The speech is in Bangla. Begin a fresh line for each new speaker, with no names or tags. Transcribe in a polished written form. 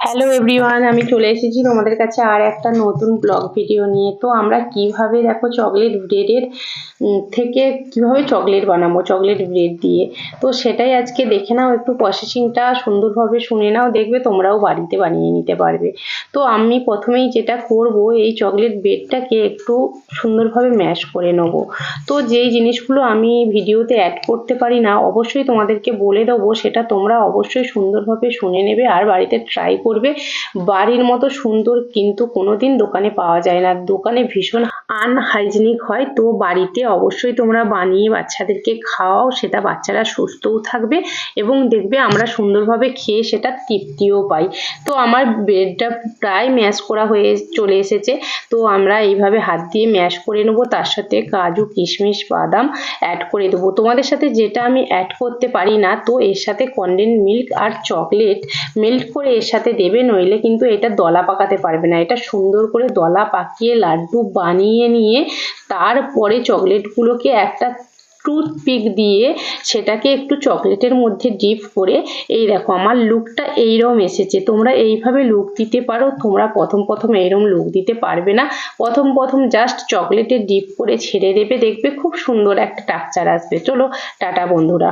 হ্যালো এভরিওয়ান, আমি চলে এসেছি তোমাদের কাছে আর একটা নতুন ব্লগ ভিডিও নিয়ে। তো আমরা কিভাবে দেখো চকলেট ব্রেডের থেকে কিভাবে চকলেট বানাবো চকলেট ব্রেড দিয়ে, তো সেটাই আজকে দেখে নাও। একটু প্রসেসিংটা সুন্দরভাবে শুনে নাও, দেখবে তোমরাও বাড়িতে বানিয়ে নিতে পারবে। তো আমি প্রথমেই যেটা করব, এই চকলেট ব্রেডটাকে একটু সুন্দরভাবে ম্যাশ করে নেবো। তো যেই জিনিসগুলো আমি ভিডিওতে অ্যাড করতে পারি না, অবশ্যই তোমাদেরকে বলে দেবো, সেটা তোমরা অবশ্যই সুন্দরভাবে শুনে নেবে আর বাড়িতে ট্রাই করবে। বাড়ির মতো সুন্দর কিন্তু কোনোদিন দোকানে পাওয়া যায় না, দোকানে ভীষণ আনহাইজিনিক হয়। তো বাড়িতে অবশ্যই তোমরা বানিয়ে বাচ্চাদেরকে খাওয়াও, সেটা বাচ্চারা সুস্থও থাকবে এবং দেখবে আমরা সুন্দরভাবে খেয়ে সেটা তৃপ্তিও পাই। তো আমার ব্রেডটা প্রায় ম্যাশ করা হয়ে চলে এসেছে। তো আমরা এইভাবে হাত দিয়ে ম্যাশ করে নেবো, তার সাথে কাজু কিশমিশ বাদাম অ্যাড করে দেবো। তোমাদের সাথে যেটা আমি অ্যাড করতে পারি না, তো এর সাথে কনডেন্স মিল্ক আর চকলেট মেল্ট করে এর সাথে দেবে, নইলে কিন্তু এটা দলা পাকাতে পারবে না। এটা সুন্দর করে দলা পাকিয়ে লাড্ডু বানিয়ে নিয়ে তারপরে চকলেটগুলোকে একটা টুথপিক দিয়ে সেটাকে একটু চকলেটের মধ্যে ডিপ করে, এই দেখো আমার লুকটা এইরকম এসেছে। তোমরা এইভাবে লুক দিতে পারো। তোমরা প্রথম এইরকম লুক দিতে পারবে না, প্রথম জাস্ট চকলেটে ডিপ করে ছেড়ে দেবে, দেখবে খুব সুন্দর একটা টেক্সচার আসবে। চলো টাটা বন্ধুরা।